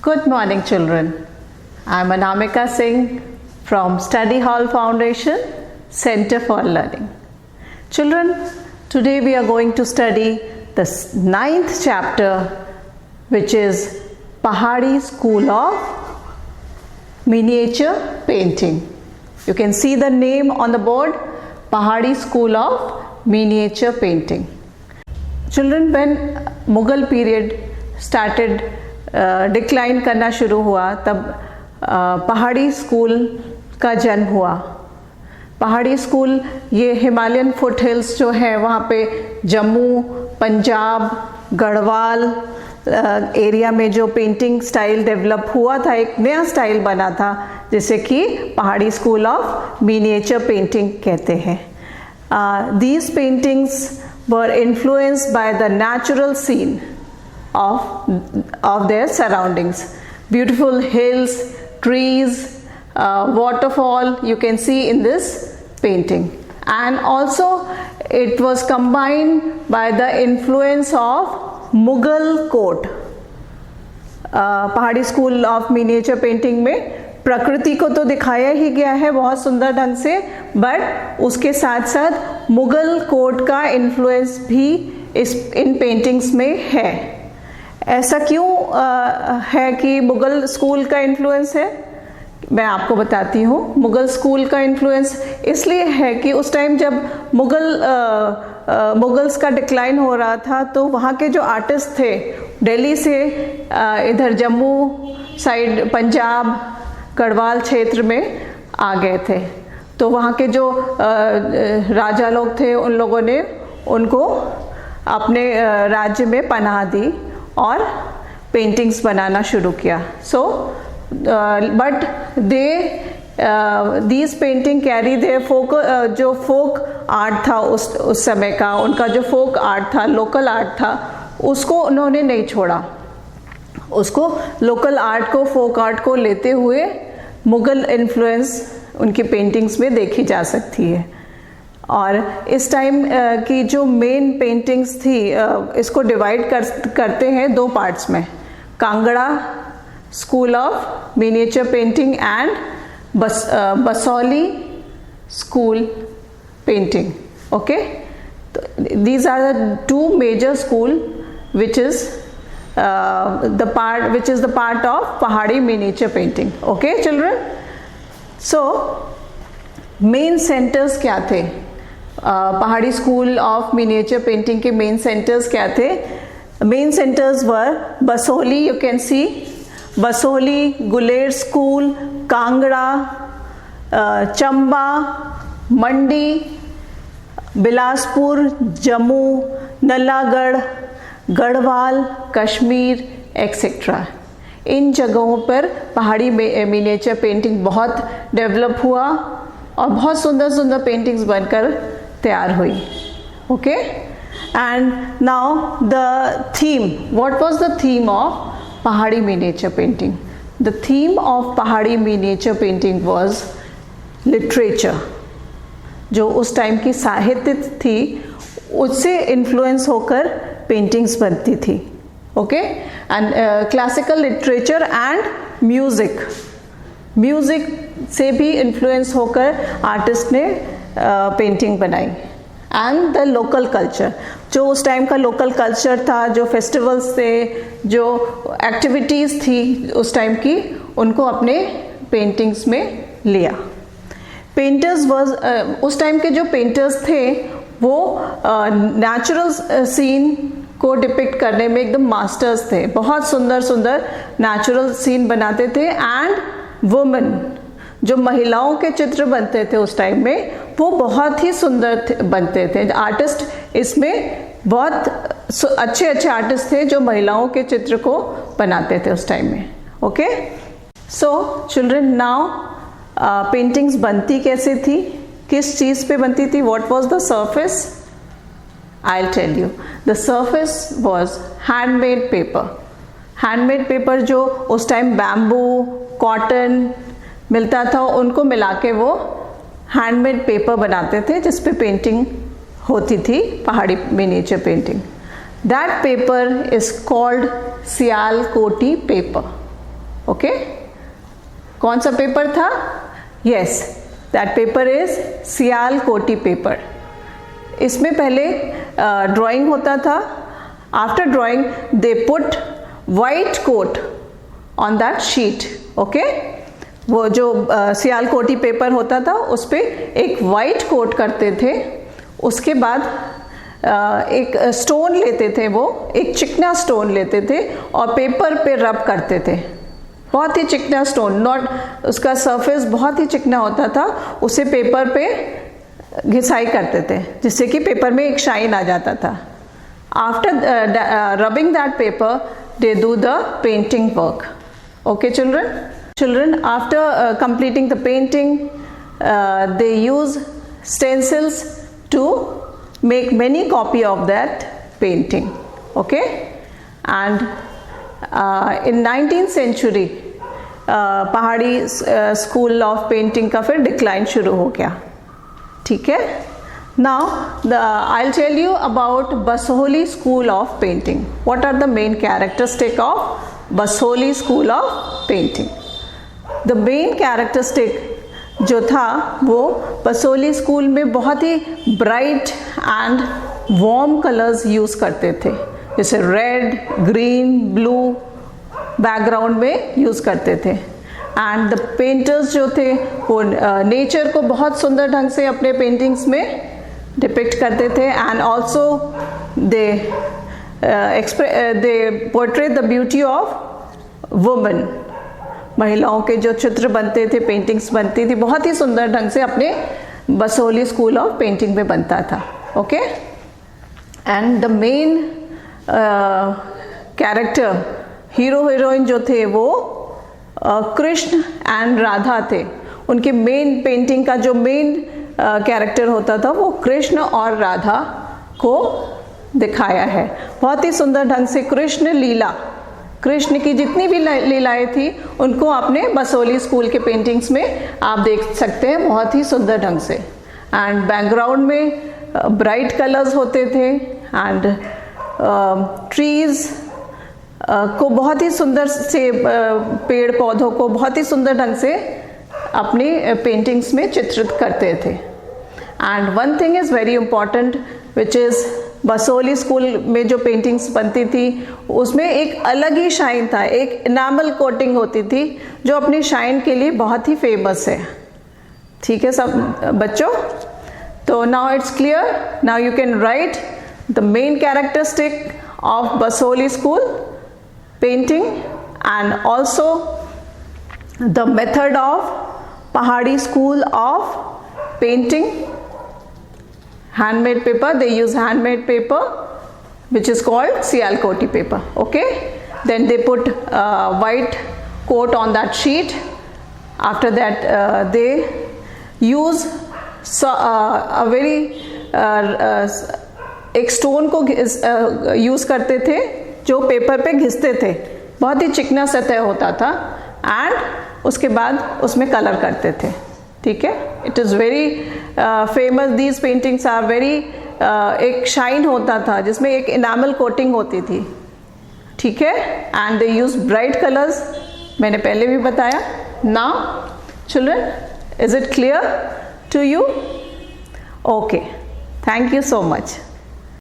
Good morning, children. I am Anamika Singh from Study Hall Foundation, Center for Learning. Children, today we are going to study the 9th chapter, which is Pahari School of Miniature Painting. You can see the name on the board, Pahari School of Miniature Painting. Children, when Mughal period started decline करना शुरू हुआ, तब पहाड़ी school का जन्म हुआ. पहाड़ी school ये हिमालयन फुट हिल्स जो है वहाँ पे जम्मू, पंजाब, गढ़वाल एरिया में जो पेंटिंग स्टाइल डेवलप हुआ था, एक नया स्टाइल बना था जिसे कि पहाड़ी स्कूल ऑफ मिनिएचर पेंटिंग कहते हैं. These paintings were influenced by the natural scene of their surroundings. Beautiful hills, trees, waterfall you can see in this painting, and also it was combined by the influence of Mughal court. पहाड़ी school of miniature painting में प्रकृति को तो दिखाया ही गया है बहुत सुंदर ढंग से, बट उसके साथ साथ मुगल कोर्ट का इन्फ्लुएंस भी इन पेंटिंग्स में है. ऐसा क्यों है कि मुग़ल स्कूल का इन्फ्लुएंस है? मैं आपको बताती हूँ. मुग़ल स्कूल का इन्फ्लुएंस इसलिए है कि उस टाइम जब मुग़ल्स का डिक्लाइन हो रहा था, तो वहाँ के जो आर्टिस्ट थे दिल्ली से इधर जम्मू साइड, पंजाब, गढ़वाल क्षेत्र में आ गए थे. तो वहाँ के जो राजा लोग थे, उन लोगों ने उनको अपने राज्य में पनाह दी और पेंटिंग्स बनाना शुरू किया. So but these painting carry their folk, जो फोक आर्ट था उस समय का, उनका जो फोक आर्ट था, लोकल आर्ट था, उसको उन्होंने नहीं छोड़ा. उसको लोकल आर्ट को, फोक आर्ट को लेते हुए मुग़ल इन्फ्लुएंस उनकी पेंटिंग्स में देखी जा सकती है. और इस टाइम की जो मेन पेंटिंग्स थी, इसको डिवाइड करते हैं दो पार्ट्स में, Kangra school of miniature painting and Basohli school painting. Okay, these are the two major school which is the part of पहाड़ी miniature painting. Okay children, so main centres क्या थे? पहाड़ी स्कूल ऑफ मिनिएचर पेंटिंग के main centres क्या थे? Main centres were Basoli, you can see Basoli, Guler school, Kangra, Chamba, Mandi, Bilaspur, Jammu, नल्लागढ़, Garhwal, Kashmir etcetera. इन जगहों पर पहाड़ी मिनिएचर पेंटिंग बहुत डेवलप हुआ और बहुत सुंदर सुंदर पेंटिंग्स बनकर तैयार हुई. Okay, and now the theme, what was the theme of Pahari miniature painting? The theme of Pahari miniature painting was literature. जो उस टाइम की साहित्य थी, उससे इन्फ्लुएंस होकर पेंटिंग्स बनती थी. Okay, and classical literature and music से भी इन्फ्लुएंस होकर आर्टिस्ट ने पेंटिंग बनाई. एंड द लोकल कल्चर, जो उस टाइम का लोकल कल्चर था, जो फेस्टिवल्स थे, जो एक्टिविटीज़ थी उस टाइम की, उनको अपने पेंटिंग्स में लिया. पेंटर्स उस टाइम के जो पेंटर्स थे वो नेचुरल सीन को डिपिक्ट करने में एकदम मास्टर्स थे. बहुत सुंदर सुंदर नेचुरल सीन बनाते थे. एंड वुमेन, जो महिलाओं के चित्र बनते थे उस टाइम में, वो बहुत ही सुंदर बनते थे. आर्टिस्ट इसमें बहुत अच्छे आर्टिस्ट थे जो महिलाओं के चित्र को बनाते थे उस टाइम में. Okay, so children, now paintings बनती कैसे थी, किस चीज़ पे बनती थी? What was the surface? I'll tell you. The surface was handmade paper. Handmade paper जो उस टाइम बैम्बू, कॉटन मिलता था, उनको मिला के वो हैंडमेड पेपर बनाते थे जिस पे पेंटिंग होती थी, Pahari miniature painting. That paper is called Sialkoti paper. ओके, कौन सा पेपर था? Yes, that paper is Sialkoti paper. इसमें पहले ड्राइंग होता था। After drawing they put white coat on that sheet. Okay, वो जो सियालकोटी पेपर होता था उस पर एक वाइट कोट करते थे। उसके बाद एक स्टोन लेते थे, वो एक चिकना स्टोन लेते थे और पेपर पे रब करते थे। बहुत ही चिकना स्टोन, नॉट, उसका सरफेस बहुत ही चिकना होता था, उसे पेपर पे घिसाई करते थे जिससे कि पेपर में एक शाइन आ जाता था। After rubbing that paper they do the painting work. Okay children, after completing the painting they use stencils to make many copy of that painting. Okay, and in 19th century Pahari school of painting का फिर decline शुरू हो गया। ठीक है, now I will tell you about Basohli school of painting. What are the main characteristic of Basohli school of painting? The main characteristic जो था वो बसोहली स्कूल में बहुत ही bright and warm colours use करते थे, जैसे रेड, ग्रीन, ब्लू बैकग्राउंड में यूज़ करते थे। एंड द पेंटर्स जो थे वो नेचर को बहुत सुंदर ढंग से अपने पेंटिंग्स में डिपिक्ट करते थे। And also they portray the beauty of women. महिलाओं के जो चित्र बनते थे, पेंटिंग्स बनती थी, बहुत ही सुंदर ढंग से अपने बसोहली स्कूल ऑफ पेंटिंग में बनता था। Okay, and the main character, hero heroine जो थे वो कृष्ण एंड राधा थे। उनके मेन पेंटिंग का जो मेन कैरेक्टर होता था वो कृष्ण और राधा को दिखाया है बहुत ही सुंदर ढंग से। कृष्ण की जितनी भी लीलाएं थी उनको आपने बसोहली स्कूल के पेंटिंग्स में आप देख सकते हैं बहुत ही सुंदर ढंग से। एंड बैकग्राउंड में ब्राइट कलर्स होते थे एंड ट्रीज को बहुत ही सुंदर से, पेड़ पौधों को बहुत ही सुंदर ढंग से अपनी पेंटिंग्स में चित्रित करते थे। And one thing is very important which is Basohli school में जो पेंटिंग्स बनती थी उसमें एक अलग ही शाइन था, एक इनामल कोटिंग होती थी जो अपनी शाइन के लिए बहुत ही फेमस है। ठीक है सब बच्चों, तो now it's clear. Now you can write the main characteristic of Basohli school painting and also the method of Pahadi school of painting. Handmade paper, they use handmade paper which is called Sialkoti paper. Okay, then they put white coat on that sheet. After that they use a very एक stone को use करते थे जो paper पे घिसते थे, बहुत ही चिकना सतह होता था एंड उसके बाद उसमें कलर करते थे। ठीक है, it is very famous, these paintings are very, एक शाइन होता था जिसमें एक इनामल कोटिंग होती थी। ठीक है, and they use bright colours, मैंने पहले भी बताया। Now children, is it clear to you? Okay, thank you so much.